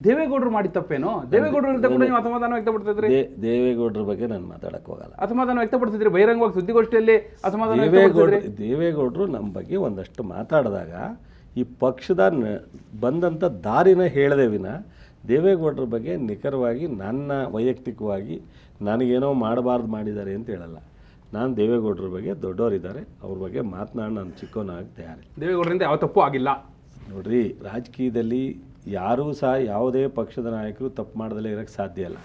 ದೇವೇಗೌಡರು ಮಾಡಿದ ತಪ್ಪೇನೋ? ದೇವೇಗೌಡರು ವಿರುದ್ಧ ಕೂಡ ನೀವು ಅಸಮಾಧಾನ ವ್ಯಕ್ತಪಡ್ತಿದ್ರಿ. ದೇವೇಗೌಡರ ಬಗ್ಗೆ ನಾನು ಮಾತಾಡಕ್ಕೆ ಹೋಗಲ್ಲ. ಅಸಮಾಧಾನ ವ್ಯಕ್ತಪಡ್ತಿದ್ರಿ ಬಹಿರಂಗವಾಗಿ ಸುದ್ದಿಗೋಷ್ಠಿಯಲ್ಲಿ ಅಸಮಾಧಾನ. ದೇವೇಗೌಡರು ನಮ್ಮ ಬಗ್ಗೆ ಒಂದಷ್ಟು ಮಾತಾಡಿದಾಗ ಈ ಪಕ್ಷದ ಬಂದಂಥ ದಾರಿನ ಹೇಳದೆ ವಿನ ದೇವೇಗೌಡರ ಬಗ್ಗೆ ನಿಖರವಾಗಿ ನನ್ನ ವೈಯಕ್ತಿಕವಾಗಿ ನನಗೇನೋ ಮಾಡಬಾರ್ದು ಮಾಡಿದ್ದಾರೆ ಅಂತ ಹೇಳಲ್ಲ. ನಾನು ದೇವೇಗೌಡರ ಬಗ್ಗೆ ದೊಡ್ಡವರಿದ್ದಾರೆ, ಅವ್ರ ಬಗ್ಗೆ ಮಾತನಾಡಿ ನಾನು ಚಿಕ್ಕವನಾಗಿ ತಯಾರಿ. ದೇವೇಗೌಡರಿಂದ ಯಾವ ತಪ್ಪು ಆಗಿಲ್ಲ ನೋಡ್ರಿ, ರಾಜಕೀಯದಲ್ಲಿ ಯಾರೂ ಸಹ ಯಾವುದೇ ಪಕ್ಷದ ನಾಯಕರು ತಪ್ಪು ಮಾಡದಲ್ಲೇ ಇರೋಕ್ಕೆ ಸಾಧ್ಯ ಇಲ್ಲ.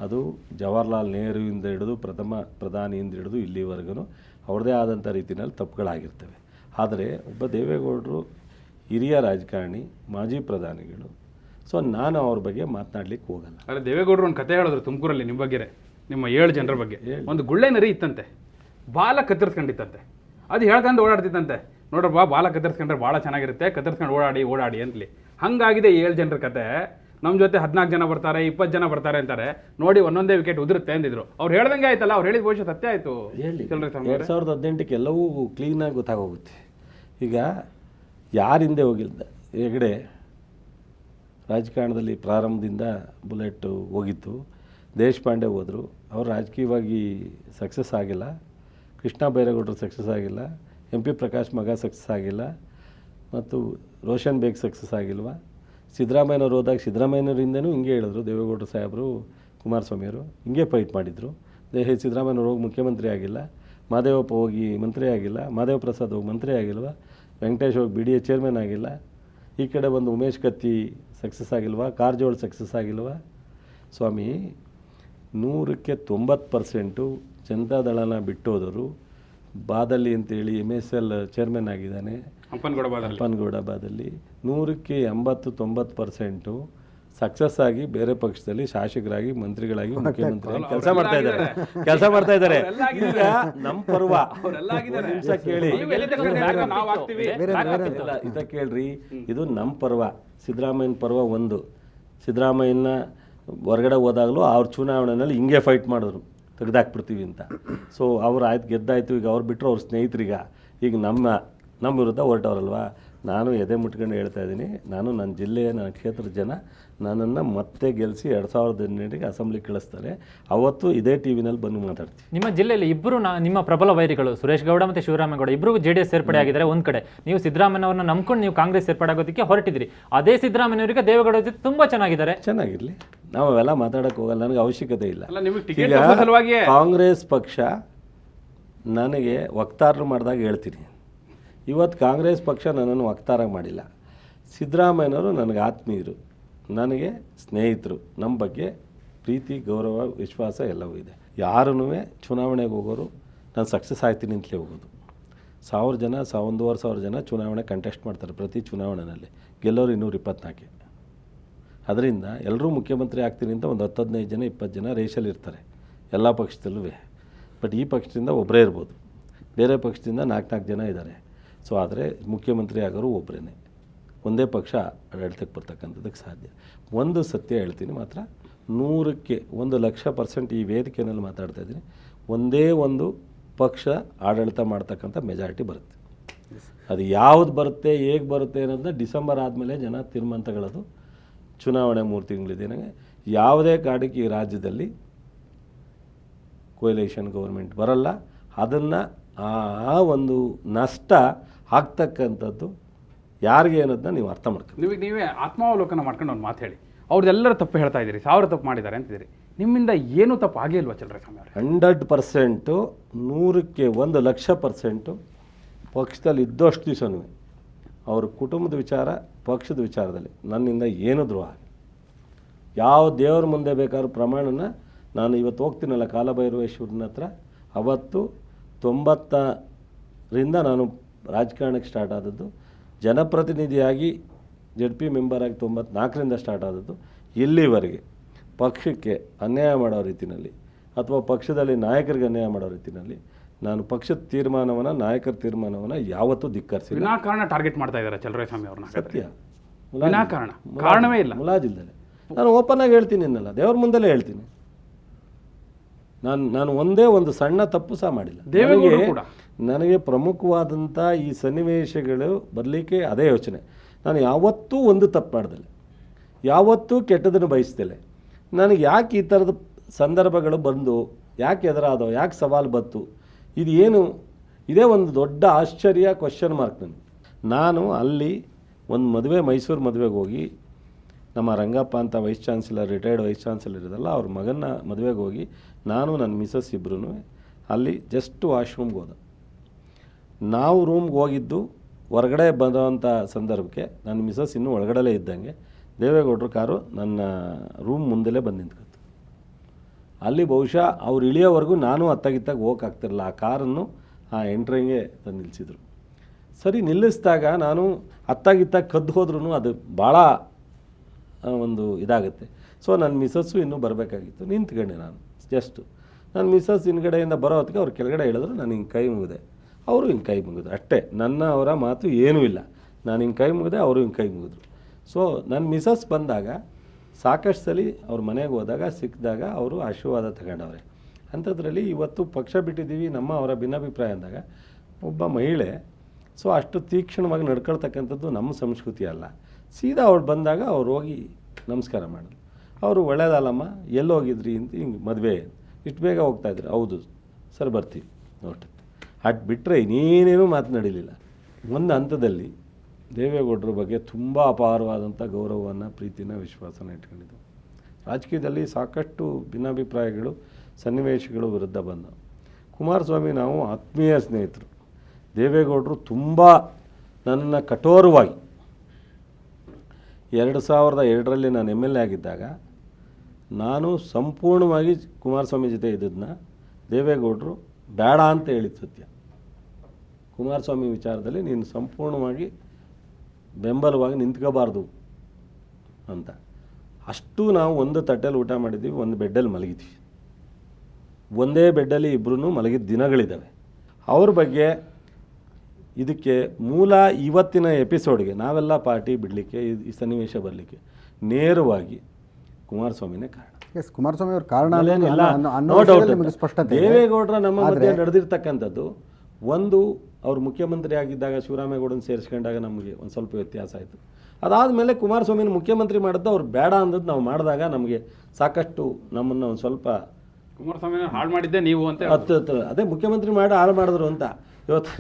ಅದು ಜವಾಹರ್ಲಾಲ್ ನೆಹರುವಿಂದ ಹಿಡಿದು ಪ್ರಧಾನಿಯಿಂದ ಹಿಡಿದು ಇಲ್ಲಿವರೆಗೂ ಅವ್ರದ್ದೇ ಆದಂಥ ರೀತಿಯಲ್ಲಿ ತಪ್ಪುಗಳಾಗಿರ್ತವೆ. ಆದರೆ ಒಬ್ಬ ದೇವೇಗೌಡರು ಹಿರಿಯ ರಾಜಕಾರಣಿ, ಮಾಜಿ ಪ್ರಧಾನಿಗಳು. ಸೊ ನಾನು ಅವ್ರ ಬಗ್ಗೆ ಮಾತನಾಡ್ಲಿಕ್ಕೆ ಹೋಗಲ್ಲ. ಆದರೆ ದೇವೇಗೌಡರು ಒಂದು ಕತೆ ಹೇಳಿದ್ರು ತುಮಕೂರಲ್ಲಿ ನಿಮ್ಮ ಬಗ್ಗೆ, ನಿಮ್ಮ 7 ಜನರ ಬಗ್ಗೆ. ಒಂದು ಗುಳ್ಳೆ ನರಿ ಇತ್ತಂತೆ, ಬಾಲ ಕತ್ತರಿಸ್ಕೊಂಡಿತ್ತಂತೆ. ಅದು ಹೇಳ್ಕೊಂಡು ಓಡಾಡ್ತಿತ್ತಂತೆ, ನೋಡ್ರಪ್ಪ ಬಾಲ ಕತ್ತರಿಸ್ಕೊಂಡ್ರೆ ಭಾಳ ಚೆನ್ನಾಗಿರುತ್ತೆ, ಕತ್ತರಿಸ್ಕೊಂಡು ಓಡಾಡಿ ಅಂತಲಿ. ಹಾಗಾಗಿದೆ 7 ಜನರ ಕತೆ. ನಮ್ಮ ಜೊತೆ 14 ಜನ ಬರ್ತಾರೆ, 20 ಜನ ಬರ್ತಾರೆ ಅಂತಾರೆ, ನೋಡಿ ಒಂದೊಂದೇ ವಿಕೆಟ್ ಉದುರುತ್ತೆ ಅಂದಿದ್ರು. ಅವ್ರು ಹೇಳ್ದಂಗೆ ಆಯ್ತಲ್ಲ, ಅವ್ರು ಹೇಳಿದ ಭವಿಷ್ಯ ಸತ್ಯ ಆಯಿತು. 2018ಕ್ಕೆ ಎಲ್ಲವೂ ಕ್ಲೀನಾಗಿ ಗೊತ್ತಾಗೋಗುತ್ತೆ. ಈಗ ಯಾರು ಹಿಂದೆ ಹೋಗಿಲ್ಲ, ಹೆಗಡೆ ರಾಜಕಾರಣದಲ್ಲಿ ಪ್ರಾರಂಭದಿಂದ ಬುಲೆಟ್ ಹೋಗಿತ್ತು, ದೇಶಪಾಂಡೆ ಹೋದರು, ಅವ್ರು ರಾಜಕೀಯವಾಗಿ ಸಕ್ಸಸ್ ಆಗಿಲ್ಲ. ಕೃಷ್ಣ ಬೈರೇಗೌಡರು ಸಕ್ಸಸ್ ಆಗಿಲ್ಲ, MP ಪ್ರಕಾಶ್ ಮಗ ಸಕ್ಸಸ್ ಆಗಿಲ್ಲ, ಮತ್ತು ರೋಷನ್ ಬೇಗ್ ಸಕ್ಸಸ್ ಆಗಿಲ್ವ. ಸಿದ್ದರಾಮಯ್ಯನವ್ರು ಹೋದಾಗ ಸಿದ್ದರಾಮಯ್ಯನವರಿಂದನೂ ಹಿಂಗೆ ಹೇಳಿದ್ರು, ದೇವೇಗೌಡರು ಸಾಹೇಬರು ಕುಮಾರಸ್ವಾಮಿಯವರು ಹಿಂಗೆ ಫೈಟ್ ಮಾಡಿದರು. ಸಿದ್ದರಾಮಯ್ಯನವ್ರು ಹೋಗಿ ಮುಖ್ಯಮಂತ್ರಿ ಆಗಿಲ್ಲ, ಮಹದೇವಪ್ಪ ಹೋಗಿ ಮಂತ್ರಿ ಆಗಿಲ್ಲ, ಮಹದೇವ ಪ್ರಸಾದ್ ಹೋಗಿ ಮಂತ್ರಿ ಆಗಿಲ್ವ, ವೆಂಕಟೇಶ್ ಹೋಗಿ BDA ಚೇರ್ಮನ್ ಆಗಿಲ್ಲ, ಈ ಕಡೆ ಬಂದು ಉಮೇಶ್ ಕತ್ತಿ ಸಕ್ಸಸ್ ಆಗಿಲ್ವಾ, ಕಾರಜೋಳ ಸಕ್ಸಸ್ ಆಗಿಲ್ವಾ. ಸ್ವಾಮಿ, 100ಕ್ಕೆ 90% ಜನತಾದಳನ ಬಿಟ್ಟೋದರು. ಬಾದಲ್ಲಿ ಅಂತೇಳಿ MSL ಚೇರ್ಮನ್ ಆಗಿದ್ದಾನೆ, ಅಪ್ಪನಗೌಡ ಬಾದಲ್ಲಿ. 100ಕ್ಕೆ 80-90% ಸಕ್ಸಸ್ ಆಗಿ ಬೇರೆ ಪಕ್ಷದಲ್ಲಿ ಶಾಸಕರಾಗಿ, ಮಂತ್ರಿಗಳಾಗಿ, ಮುಖ್ಯಮಂತ್ರಿಯಾಗಿ ಕೆಲಸ ಮಾಡ್ತಾ ಇದ್ದಾರೆ. ಈಗ ನಮ್ಮ ಪರ್ವ ನಿಮಿಷ ಕೇಳಿ, ಇದ ಕೇಳ್ರಿ, ಇದು ನಮ್ಮ ಪರ್ವ. ಸಿದ್ದರಾಮಯ್ಯನ ಪರ್ವ ಒಂದು. ಸಿದ್ದರಾಮಯ್ಯನ ಹೊರಗಡೆ ಹೋದಾಗಲೂ ಅವ್ರ ಚುನಾವಣೆಯಲ್ಲಿ ಹಿಂಗೆ ಫೈಟ್ ಮಾಡಿದ್ರು, ತೆಗೆದಾಕ್ಬಿಡ್ತೀವಿ ಅಂತ. ಸೊ ಅವ್ರು ಆಯ್ತು, ಗೆದ್ದಾಯ್ತು. ಈಗ ಅವ್ರು ಬಿಟ್ಟರು ಅವ್ರ ಸ್ನೇಹಿತರಿಗ. ಈಗ ನಮ್ಮ ವಿರುದ್ಧ ಹೊರಟವ್ರಲ್ವ. ನಾನು ಎದೆ ಮುಟ್ಕೊಂಡು ಹೇಳ್ತಾ ಇದ್ದೀನಿ, ನಾನು ನನ್ನ ಜಿಲ್ಲೆಯ, ನನ್ನ ಕ್ಷೇತ್ರದ ಜನ ನನ್ನನ್ನು ಮತ್ತೆ ಗೆಲ್ಲಿಸಿ 2018ಗೆ ಅಸೆಂಬ್ಲಿಗೆ ಕಳಿಸ್ತಾರೆ. ಅವತ್ತು ಇದೇ TVನಲ್ಲಿ ಬಂದು ಮಾತಾಡ್ತೀವಿ. ನಿಮ್ಮ ಜಿಲ್ಲೆಯಲ್ಲಿ ಇಬ್ಬರು ನಿಮ್ಮ ಪ್ರಬಲ ವೈರಿಗಳು ಸುರೇಶ್ ಗೌಡ ಮತ್ತು ಶಿವರಾಮೇಗೌಡ ಇಬ್ಬರು JDS ಸೇರ್ಪಡೆ ಆಗಿದ್ದಾರೆ. ಒಂದು ಕಡೆ ನೀವು ಸಿದ್ದರಾಮಯ್ಯವ್ರನ್ನ ನಂಬ್ಕೊಂಡು ನೀವು ಕಾಂಗ್ರೆಸ್ ಸೇರ್ಪಡೆ ಆಗೋದಕ್ಕೆ ಹೊರಟಿದ್ರಿ. ಅದೇ ಸಿದ್ದರಾಮಯ್ಯವರಿಗೆ ದೇವೇಗೌಡ ಜೊತೆ ತುಂಬ ಚೆನ್ನಾಗಿರಲಿ, ನಾವು ಅವೆಲ್ಲ ಮಾತಾಡೋಕ್ಕೆ ಹೋಗಲ್ಲ, ನನಗೆ ಅವಶ್ಯಕತೆ ಇಲ್ಲ. ಈಗ ಕಾಂಗ್ರೆಸ್ ಪಕ್ಷ ನನಗೆ ವಕ್ತಾರರು ಮಾಡಿದಾಗ ಹೇಳ್ತೀನಿ. ಇವತ್ತು ಕಾಂಗ್ರೆಸ್ ಪಕ್ಷ ನನ್ನನ್ನು ವಕ್ತಾರ ಮಾಡಿಲ್ಲ. ಸಿದ್ದರಾಮಯ್ಯನವರು ನನಗೆ ಆತ್ಮೀಯರು, ನನಗೆ ಸ್ನೇಹಿತರು, ನಮ್ಮ ಬಗ್ಗೆ ಪ್ರೀತಿ, ಗೌರವ, ವಿಶ್ವಾಸ ಎಲ್ಲವೂ ಇದೆ. ಯಾರೂ ಚುನಾವಣೆಗೆ ಹೋಗೋರು ನಾನು ಸಕ್ಸಸ್ ಆಗ್ತೀನಿ ಅಂತಲೇ ಹೋಗೋದು. 1000 ಜನ, 1,500 ಜನ ಚುನಾವಣೆ ಕಂಟೆಸ್ಟ್ ಮಾಡ್ತಾರೆ ಪ್ರತಿ ಚುನಾವಣೆಯಲ್ಲಿ. ಗೆಲ್ಲೋರು 224. ಅದರಿಂದ ಎಲ್ಲರೂ ಮುಖ್ಯಮಂತ್ರಿ ಆಗ್ತೀನಿ ಅಂತ ಒಂದು 10-15 ಜನ, 20 ಜನ ರೇಷಲ್ಲಿ ಇರ್ತಾರೆ ಎಲ್ಲ ಪಕ್ಷದಲ್ಲೂ. ಬಟ್ ಈ ಪಕ್ಷದಿಂದ ಒಬ್ಬರೇ ಇರ್ಬೋದು, ಬೇರೆ ಪಕ್ಷದಿಂದ 4-4 ಜನ ಇದ್ದಾರೆ. ಸೊ ಆದರೆ ಮುಖ್ಯಮಂತ್ರಿ ಆಗೋರು ಒಬ್ಬರೇ, ಒಂದೇ ಪಕ್ಷ ಆಡಳಿತಕ್ಕೆ ಬರ್ತಕ್ಕಂಥದ್ದಕ್ಕೆ ಸಾಧ್ಯ. ಒಂದು ಸತ್ಯ ಹೇಳ್ತೀನಿ ಮಾತ್ರ, 100ಕ್ಕೆ 1,00,000% ಈ ವೇದಿಕೆಯಲ್ಲಿ ಮಾತಾಡ್ತಾ ಇದ್ದೀನಿ, ಒಂದೇ ಒಂದು ಪಕ್ಷ ಆಡಳಿತ ಮಾಡ್ತಕ್ಕಂಥ ಮೆಜಾರಿಟಿ ಬರುತ್ತೆ. ಅದು ಯಾವುದು ಬರುತ್ತೆ, ಹೇಗೆ ಬರುತ್ತೆ ಅನ್ನೋದನ್ನ ಡಿಸೆಂಬರ್ ಆದಮೇಲೆ ಜನ ತೀರ್ಮಾನ ತಗೊಳ್ಳೋದು. ಚುನಾವಣೆ 3 ತಿಂಗಳಿದೆ. ಯಾವುದೇ ಕಾರಣಕ್ಕೆ ಈ ರಾಜ್ಯದಲ್ಲಿ ಕೊಯಲೇಷನ್ ಗೌರ್ಮೆಂಟ್ ಬರಲ್ಲ. ಅದನ್ನು ಆ ಒಂದು ನಷ್ಟ ಆಗ್ತಕ್ಕಂಥದ್ದು ಯಾರಿಗೆ ಅನ್ನೋದನ್ನ ನೀವು ಅರ್ಥ ಮಾಡ್ಕೊಂಡು ನೀವೇ ಆತ್ಮಾವಲೋಕನ ಮಾಡ್ಕೊಂಡು ಒಂದು ಮಾತು ಹೇಳಿ. ಅವ್ರದ್ದೆಲ್ಲರೂ ತಪ್ಪು ಹೇಳ್ತಾ ಇದ್ದೀರಿ, 1000 ತಪ್ಪು ಮಾಡಿದ್ದಾರೆ ಅಂತಿದ್ದೀರಿ. ನಿಮ್ಮಿಂದ ಏನೂ ತಪ್ಪು ಆಗೇ ಇಲ್ವಾ ಚಲರಾಯಸ್ವಾಮಿ ಅವರು? 100%, 100ಕ್ಕೆ 1,00,000% ಪಕ್ಷದಲ್ಲಿ ಇದ್ದಷ್ಟು ದಿವಸನೂ ಅವ್ರ ಕುಟುಂಬದ ವಿಚಾರ, ಪಕ್ಷದ ವಿಚಾರದಲ್ಲಿ ನನ್ನಿಂದ ಏನೂ ದ್ರೋಹ. ಯಾವ ದೇವ್ರ ಮುಂದೆ ಬೇಕಾದ್ರೂ ಪ್ರಮಾಣನ ನಾನು ಇವತ್ತು ಹೋಗ್ತೀನಲ್ಲ ಕಾಲಭೈರವೇಶ್ವರನ ಹತ್ರ, ಅವತ್ತು 90ರಿಂದ ನಾನು ರಾಜಕಾರಣಕ್ಕೆ ಸ್ಟಾರ್ಟ್ ಆದದ್ದು. ಜನಪ್ರತಿನಿಧಿಯಾಗಿ ZP ಮೆಂಬರಾಗಿ 94ರಿಂದ ಸ್ಟಾರ್ಟ್ ಆದದ್ದು. ಇಲ್ಲಿವರೆಗೆ ಪಕ್ಷಕ್ಕೆ ಅನ್ಯಾಯ ಮಾಡೋ ರೀತಿಯಲ್ಲಿ ಅಥವಾ ಪಕ್ಷದಲ್ಲಿ ನಾಯಕರಿಗೆ ಅನ್ಯಾಯ ಮಾಡೋ ರೀತಿಯಲ್ಲಿ ನಾನು ಪಕ್ಷದ ತೀರ್ಮಾನವನ್ನು, ನಾಯಕರ ತೀರ್ಮಾನವನ್ನು ಯಾವತ್ತೂ ಧಿಕ್ಕರಿಸಿಲ್ಲ. ವಿನಾಕಾರಣ ಟಾರ್ಗೆಟ್ ಮಾಡ್ತಾ ಇದ್ದಾರೆ ಚಲರಾಯಸ್ವಾಮಿ ಅವ್ರನ್ನ. ಸತ್ಯ, ಕಾರಣವೇ ಇಲ್ಲ, ಮುಲಾಜಿಲ್ಲದೆ ನಾನು ಓಪನ್ ಆಗಿ ಹೇಳ್ತೀನಿ ಅನ್ನಲ್ಲ, ದೇವ್ರ ಮುಂದೆಲೇ ಹೇಳ್ತೀನಿ. ನಾನು ಒಂದೇ ಒಂದು ಸಣ್ಣ ತಪ್ಪು ಸಹ ಮಾಡಿಲ್ಲ. ನನಗೆ ಪ್ರಮುಖವಾದಂಥ ಈ ಸನ್ನಿವೇಶಗಳು ಬರಲಿಕ್ಕೆ ಅದೇ ಯೋಚನೆ. ನಾನು ಯಾವತ್ತೂ ಒಂದು ತಪ್ಪು ಮಾಡ್ದಲ್ಲ. ಯಾವತ್ತೂ ಕೆಟ್ಟದನ್ನು ಬಯಸ್ತಿಲ್ಲ. ನನಗೆ ಯಾಕೆ ಈ ಥರದ ಸಂದರ್ಭಗಳು ಬಂದು, ಯಾಕೆ ಎದುರಾದವು, ಯಾಕೆ ಸವಾಲು ಬಂತು, ಇದು ಏನು, ಇದೇ ಒಂದು ದೊಡ್ಡ ಆಶ್ಚರ್ಯ, ಕ್ವಶನ್ ಮಾರ್ಕ್ ನನಗೆ. ನಾನು ಅಲ್ಲಿ ಒಂದು ಮದುವೆ, ಮೈಸೂರು ಮದುವೆಗೆ ಹೋಗಿ, ನಮ್ಮ ರಂಗಪ್ಪ ಅಂತ vice chancellor, retired vice chancellor ಇರೋದಲ್ಲ, ಅವ್ರ ಮಗನ ಮದುವೆಗೆ ಹೋಗಿ ನಾನು ನನ್ನ ಮಿಸಸ್ ಇಬ್ಬರೂ ಅಲ್ಲಿ ಜಸ್ಟ್ ವಾಶ್ರೂಮ್ಗೆ ಹೋದ. ನಾವು ರೂಮ್ಗೆ ಹೋಗಿದ್ದು ಹೊರಗಡೆ ಬಂದಂಥ ಸಂದರ್ಭಕ್ಕೆ ನನ್ನ ಮಿಸಸ್ ಇನ್ನೂ ಒಳಗಡೆಲೇ ಇದ್ದಂಗೆ ದೇವೇಗೌಡರು ಕಾರು ನನ್ನ ರೂಮ್ ಮುಂದೆಲೇ ಬಂದು ನಿಂತ್ಕೊತು. ಅಲ್ಲಿ ಬಹುಶಃ ಅವ್ರು ಇಳಿಯೋವರೆಗೂ ನಾನು ಅತ್ತಾಗಿತ್ತಾಗ ಹೋಗೋಕ್ಕಾಗ್ತಿರಲಿಲ್ಲ. ಆ ಕಾರನ್ನು ಆ ಎಂಟ್ರಿಂಗೆ ತಂದು ನಿಲ್ಲಿಸಿದ್ರು. ಸರಿ, ನಿಲ್ಲಿಸಿದಾಗ ನಾನು ಅತ್ತಾಗಿತ್ತಾಗ ಕದ್ದು ಹೋದ್ರೂ ಅದು ಭಾಳ ಒಂದು ಇದಾಗುತ್ತೆ. ಸೊ ನನ್ನ ಮಿಸಸ್ಸು ಇನ್ನೂ ಬರಬೇಕಾಗಿತ್ತು. ನಿಂತ್ಕೊಂಡೆ ನಾನು ಜಸ್ಟು. ನನ್ನ ಮಿಸಸ್ ಹಿಂದ್ಗಡೆಯಿಂದ ಬರೋ ಹೊತ್ತಿಗೆ ಅವ್ರು ಕೆಳಗಡೆ ಹೇಳಿದ್ರು. ನಾನು ಹಿಂಗೆ ಕೈ ಮುಗಿದೆ, ಅವರು ಹಿಂಗೆ ಕೈ ಮುಗಿದ್ರು. ಅಷ್ಟೇ, ನನ್ನ ಅವರ ಮಾತು ಏನೂ ಇಲ್ಲ. ನಾನು ಹಿಂಗೆ ಕೈ ಮುಗಿದೆ, ಅವರು ಹಿಂಗೆ ಕೈ ಮುಗಿದ್ರು. ಸೊ ನನ್ನ ಮಿಸಸ್ ಬಂದಾಗ ಸಾಕಷ್ಟು ಸಲ ಅವ್ರ ಮನೆಗೆ ಹೋದಾಗ ಸಿಕ್ಕಿದಾಗ ಅವರು ಆಶೀರ್ವಾದ ತಗೊಂಡವ್ರೆ. ಅಂಥದ್ರಲ್ಲಿ ಇವತ್ತು ಪಕ್ಷ ಬಿಟ್ಟಿದ್ದೀವಿ, ನಮ್ಮ ಅವರ ಭಿನ್ನಾಭಿಪ್ರಾಯ ಅಂದಾಗ ಒಬ್ಬ ಮಹಿಳೆ ಸೊ ಅಷ್ಟು ತೀಕ್ಷ್ಣವಾಗಿ ನಡ್ಕೊಳ್ತಕ್ಕಂಥದ್ದು ನಮ್ಮ ಸಂಸ್ಕೃತಿ ಅಲ್ಲ. ಸೀದಾ ಅವಳು ಬಂದಾಗ ಅವ್ರು ಹೋಗಿ ನಮಸ್ಕಾರ ಮಾಡಿದ್ರು. ಅವರು ಒಳ್ಳೇದಲ್ಲಮ್ಮ, ಎಲ್ಲಿ ಹೋಗಿದ್ರಿ ಅಂತ, ಹಿಂಗೆ ಮದುವೆ ಇಷ್ಟು ಬೇಗ ಹೋಗ್ತಾಯಿದ್ರು. ಹೌದು ಸರ್, ಬರ್ತೀವಿ ನೋಡಿ. ಅಟ್ ಬಿಟ್ಟರೆ ಇನ್ನೇನೇನೂ ಮಾತನಾಡಿರಲಿಲ್ಲ. ಒಂದು ಹಂತದಲ್ಲಿ ದೇವೇಗೌಡರ ಬಗ್ಗೆ ತುಂಬ ಅಪಾರವಾದಂಥ ಗೌರವವನ್ನು, ಪ್ರೀತಿನ, ವಿಶ್ವಾಸನ ಇಟ್ಕೊಂಡಿದ್ದು. ರಾಜಕೀಯದಲ್ಲಿ ಸಾಕಷ್ಟು ಭಿನ್ನಾಭಿಪ್ರಾಯಗಳು, ಸನ್ನಿವೇಶಗಳು ವಿರುದ್ಧ ಬಂದವು. ಕುಮಾರಸ್ವಾಮಿ ನಾವು ಆತ್ಮೀಯ ಸ್ನೇಹಿತರು. ದೇವೇಗೌಡರು ತುಂಬ ನನ್ನ ಕಠೋರವಾಗಿ 2002ರಲ್ಲಿ ನಾನು MLA ಆಗಿದ್ದಾಗ ನಾನು ಸಂಪೂರ್ಣವಾಗಿ ಕುಮಾರಸ್ವಾಮಿ ಜೊತೆ ಇದ್ದದನ್ನ ದೇವೇಗೌಡರು ಬೇಡ ಅಂತ ಹೇಳಿದ ಸತ್ಯ. ಕುಮಾರಸ್ವಾಮಿ ವಿಚಾರದಲ್ಲಿ ನೀನು ಸಂಪೂರ್ಣವಾಗಿ ಬೆಂಬಲವಾಗಿ ನಿಂತ್ಕೋಬಾರ್ದು ಅಂತ. ಅಷ್ಟು ನಾವು ಒಂದು ತಟ್ಟೆಯಲ್ಲಿ ಊಟ ಮಾಡಿದ್ದೀವಿ, ಒಂದು ಬೆಡ್ಡಲ್ಲಿ ಮಲಗಿದ್ದೀವಿ. ಒಂದೇ ಬೆಡ್ಡಲ್ಲಿ ಇಬ್ಬರೂ ಮಲಗಿದ ದಿನಗಳಿದ್ದಾವೆ. ಅವ್ರ ಬಗ್ಗೆ ಇದಕ್ಕೆ ಮೂಲ ಇವತ್ತಿನ ಎಪಿಸೋಡ್ಗೆ ನಾವೆಲ್ಲ ಪಾರ್ಟಿ ಬಿಡಲಿಕ್ಕೆ, ಈ ಸನ್ನಿವೇಶ ಬರಲಿಕ್ಕೆ ನೇರವಾಗಿ ಕುಮಾರಸ್ವಾಮಿನೇ ಕಾರಣ. ಎಸ್, ಕುಮಾರಸ್ವಾಮಿ ಅವ್ರ ಕಾರಣ ದೇವೇಗೌಡರ ನಮ್ಮ ಮಧ್ಯೆ ನಡೆದಿರ್ತಕ್ಕಂಥದ್ದು ಒಂದು, ಅವ್ರು ಮುಖ್ಯಮಂತ್ರಿ ಆಗಿದ್ದಾಗ ಶಿವರಾಮೇಗೌಡನ ಸೇರಿಸ್ಕೊಂಡಾಗ ನಮಗೆ ಒಂದು ಸ್ವಲ್ಪ ವ್ಯತ್ಯಾಸ ಆಯಿತು. ಅದಾದಮೇಲೆ ಕುಮಾರಸ್ವಾಮಿನ ಮುಖ್ಯಮಂತ್ರಿ ಮಾಡಿದ್ದು ಅವ್ರು ಬೇಡ ಅಂದದ್ದು ನಾವು ಮಾಡಿದಾಗ ನಮಗೆ ಸಾಕಷ್ಟು ನಮ್ಮನ್ನು ಒಂದು ಸ್ವಲ್ಪ ಕುಮಾರಸ್ವಾಮಿ ಹಾಳು ಮಾಡಿದ್ದೆ ನೀವು ಅಂತ ಅದೇ ಮುಖ್ಯಮಂತ್ರಿ ಮಾಡಿ ಹಾಳು ಮಾಡಿದ್ರು ಅಂತ ಇವತ್ತು.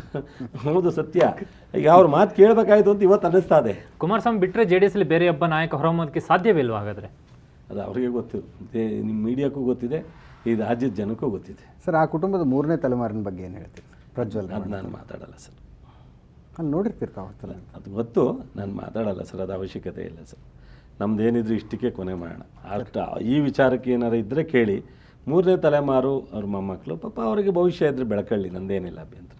ಹೌದು, ಸತ್ಯ. ಈಗ ಅವ್ರ ಮಾತು ಕೇಳಬೇಕಾಯ್ತು ಅಂತ ಇವತ್ತು ಅನ್ನಿಸ್ತಾ ಇದೆ. ಕುಮಾರಸ್ವಾಮಿ ಬಿಟ್ಟರೆ JDS ಅಲ್ಲಿ ಬೇರೆ ಒಬ್ಬ ನಾಯಕ ಹೊರಹೊಮ್ಮೋದಕ್ಕೆ ಸಾಧ್ಯವಿಲ್ವಾ ಹಾಗಾದರೆ? ಅದು ಅವರಿಗೆ ಗೊತ್ತು, ನಿಮ್ಮ ಮೀಡಿಯಾಕ್ಕೂ ಗೊತ್ತಿದೆ, ಈ ರಾಜ್ಯದ ಜನಕ್ಕೂ ಗೊತ್ತಿದೆ. ಸರ್, ಆ ಕುಟುಂಬದ 3ನೇ ತಲೆಮಾರಿನ ಬಗ್ಗೆ ಏನು ಹೇಳ್ತೀರಿ? ಪ್ರಜ್ವಲ್, ಅದು ನಾನು ಮಾತಾಡಲ್ಲ ಸರ್. ಅಲ್ಲಿ ನೋಡಿರ್ತೀರಿ ಅವತ್ತಲ್ಲ, ಅದು ಗೊತ್ತು, ನಾನು ಮಾತಾಡಲ್ಲ ಸರ್. ಅದು ಅವಶ್ಯಕತೆ ಇಲ್ಲ ಸರ್. ನಮ್ದೇನಿದ್ರು ಇಷ್ಟಕ್ಕೆ ಕೊನೆ ಮಾಡೋಣ. ಅಷ್ಟು ಈ ವಿಚಾರಕ್ಕೆ ಏನಾರು ಇದ್ದರೆ ಕೇಳಿ. 3ನೇ ತಲೆಮಾರು ಅವ್ರ ಮೊಮ್ಮಕ್ಕಳು, ಪಾಪ ಅವರಿಗೆ ಭವಿಷ್ಯ ಇದ್ದರೆ ಬೆಳಕಳ್ಳಿ, ನಂದೇನಿಲ್ಲ ಅಭ್ಯಂತರ.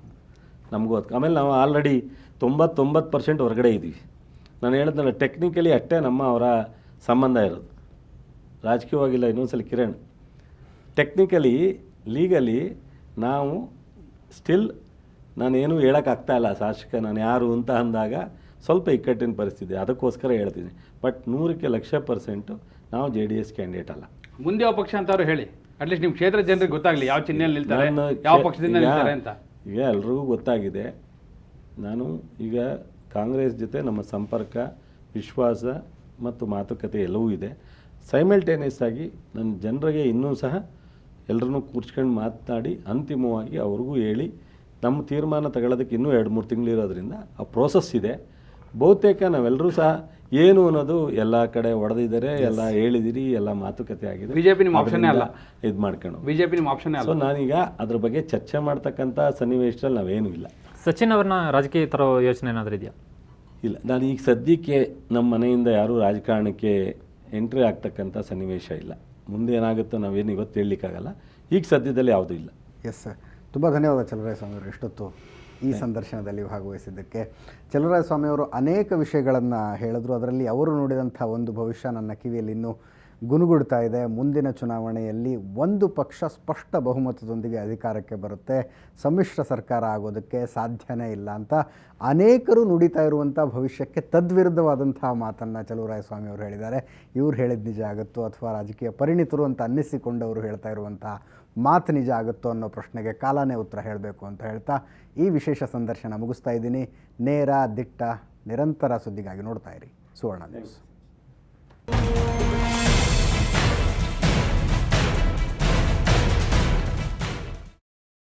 ನಮಗೂ ಅದು. ಆಮೇಲೆ ನಾವು ಆಲ್ರೆಡಿ 99% ಹೊರಗಡೆ ಇದ್ದೀವಿ. ನಾನು ಹೇಳಿದ್ನಲ್ಲ, ಟೆಕ್ನಿಕಲಿ ಅಷ್ಟೇ ನಮ್ಮ ಅವರ ಸಂಬಂಧ ಇರೋದು, ರಾಜಕೀಯವಾಗಿಲ್ಲ. ಇನ್ನೊಂದ್ಸಲ ಕಿರಣ್, ಟೆಕ್ನಿಕಲಿ ಲೀಗಲಿ ನಾವು ಸ್ಟಿಲ್ ನಾನೇನು ಹೇಳೋಕ್ಕಾಗ್ತಾ ಇಲ್ಲ ಶಾಸಕ ನಾನು ಯಾರು ಅಂತ ಅಂದಾಗ ಸ್ವಲ್ಪ ಇಕ್ಕಟ್ಟಿನ ಪರಿಸ್ಥಿತಿ. ಅದಕ್ಕೋಸ್ಕರ ಹೇಳ್ತೀನಿ. ಬಟ್ 100% ನಾವು JDS ಕ್ಯಾಂಡಿಡೇಟ್ ಅಲ್ಲ. ಮುಂದೆ ಯಾವ ಪಕ್ಷ ಅಂತ ಅವ್ರು ಹೇಳಿ, ಅಟ್ಲೀಸ್ಟ್ ನಿಮ್ಮ ಕ್ಷೇತ್ರ ಜನರಿಗೆ ಗೊತ್ತಾಗಲಿ ಯಾವ ಚಿಹ್ನೆಯಲ್ಲಿ ನಿಲ್ತಾರೆ, ಯಾವ ಪಕ್ಷದಿಂದ ನಿಲ್ತಾರೆ ಅಂತ. ಈಗ ಎಲ್ರಿಗೂ ಗೊತ್ತಾಗಿದೆ. ನಾನು ಈಗ ಕಾಂಗ್ರೆಸ್ ಜೊತೆ ನಮ್ಮ ಸಂಪರ್ಕ, ವಿಶ್ವಾಸ ಮತ್ತು ಮಾತುಕತೆ ಎಲ್ಲವೂ ಇದೆ. ಸೈಮಲ್ಟೇನಿಯಸ್ ಆಗಿ ನನ್ನ ಜನರಿಗೆ ಇನ್ನೂ ಸಹ ಎಲ್ಲರನ್ನೂ ಕೂರ್ಸ್ಕೊಂಡು ಮಾತನಾಡಿ ಅಂತಿಮವಾಗಿ ಅವ್ರಿಗೂ ಹೇಳಿ ನಮ್ಮ ತೀರ್ಮಾನ ತಗೊಳ್ಳೋದಕ್ಕೆ ಇನ್ನೂ 2-3 ತಿಂಗಳಿರೋದ್ರಿಂದ ಆ ಪ್ರೋಸೆಸ್ ಇದೆ. ಬಹುತೇಕ ನಾವೆಲ್ಲರೂ ಸಹ ಏನು ಅನ್ನೋದು ಎಲ್ಲ ಕಡೆ ಹೊಡೆದಿದ್ದಾರೆ, ಎಲ್ಲ ಹೇಳಿದಿರಿ, ಎಲ್ಲ ಮಾತುಕತೆ ಆಗಿದೆ. ಬಿಜೆಪಿ ನಿಮ್ಮ ಆಪ್ಷನ್ನೇ ಅಲ್ಲ, ಇದು ಮಾಡ್ಕೊಂಡು ಬಿಜೆಪಿ ನಿಮ್ಮ ಆಪ್ಷನ್ನೇ ಅಲ್ಲ. ಸೊ ನಾನೀಗ ಅದ್ರ ಬಗ್ಗೆ ಚರ್ಚೆ ಮಾಡ್ತಕ್ಕಂಥ ಸನ್ನಿವೇಶದಲ್ಲಿ ನಾವೇನೂ ಇಲ್ಲ. ಸಚಿನ್ ಅವ್ರನ್ನ ರಾಜಕೀಯ ಥರ ಯೋಚನೆ ಏನಾದರೂ ಇದೆಯಾ? ಇಲ್ಲ, ನಾನು ಈಗ ಸದ್ಯಕ್ಕೆ ನಮ್ಮ ಮನೆಯಿಂದ ಯಾರೂ ರಾಜಕಾರಣಕ್ಕೆ ಎಂಟ್ರಿ ಆಗ್ತಕ್ಕಂಥ ಸನ್ನಿವೇಶ ಇಲ್ಲ. ಮುಂದೆ ಏನಾಗುತ್ತೋ ನಾವೇನು ಇವತ್ತು ಹೇಳಲಿಕ್ಕಾಗಲ್ಲ. ಈಗ ಸದ್ಯದಲ್ಲಿ ಯಾವುದೂ ಇಲ್ಲ. ಎಸ್ ಸರ್, ತುಂಬ ಧನ್ಯವಾದ ಚಲುವರಾಯಸ್ವಾಮಿ ಅವರು ಇಷ್ಟೊತ್ತು ಈ ಸಂದರ್ಶನದಲ್ಲಿ ಭಾಗವಹಿಸಿದ್ದಕ್ಕೆ. ಚಲುವರಾಯಸ್ವಾಮಿಯವರು ಅನೇಕ ವಿಷಯಗಳನ್ನು ಹೇಳಿದ್ರು. ಅದರಲ್ಲಿ ಅವರು ನೋಡಿದಂಥ ಒಂದು ಭವಿಷ್ಯ ನನ್ನ ಕಿವಿಯಲ್ಲಿ ಇನ್ನೂ ಗುನುಗುಡ್ತಾ ಇದೆ. ಮುಂದಿನ ಚುನಾವಣೆಯಲ್ಲಿ ಒಂದು ಪಕ್ಷ ಸ್ಪಷ್ಟ ಬಹುಮತದೊಂದಿಗೆ ಅಧಿಕಾರಕ್ಕೆ ಬರುತ್ತೆ, ಸಮ್ಮಿಶ್ರ ಸರ್ಕಾರ ಆಗೋದಕ್ಕೆ ಸಾಧ್ಯನೇ ಇಲ್ಲ ಅಂತ ಅನೇಕರು ನುಡಿತಾ ಇರುವಂಥ ಭವಿಷ್ಯಕ್ಕೆ ತದ್ವಿರುದ್ಧವಾದಂತಹ ಮಾತನ್ನು ಚಲುವರಾಯಸ್ವಾಮಿ ಅವರು ಹೇಳಿದ್ದಾರೆ. ಇವ್ರು ಹೇಳಿದ ನಿಜ ಆಗುತ್ತೋ ಅಥವಾ ರಾಜಕೀಯ ಪರಿಣಿತರು ಅಂತ ಅನ್ನಿಸಿಕೊಂಡವರು ಹೇಳ್ತಾ ಇರುವಂಥ ಮಾತು ನಿಜ ಆಗುತ್ತೋ ಅನ್ನೋ ಪ್ರಶ್ನೆಗೆ ಕಾಲನೇ ಉತ್ತರ ಹೇಳಬೇಕು ಅಂತ ಹೇಳ್ತಾ ಈ ವಿಶೇಷ ಸಂದರ್ಶನ ಮುಗಿಸ್ತಾ ಇದ್ದೀನಿ. ನೇರ, ದಿಟ್ಟ, ನಿರಂತರ ಸುದ್ದಿಗಾಗಿ ನೋಡ್ತಾ ಇರಿ ಸುವರ್ಣ ನ್ಯೂಸ್.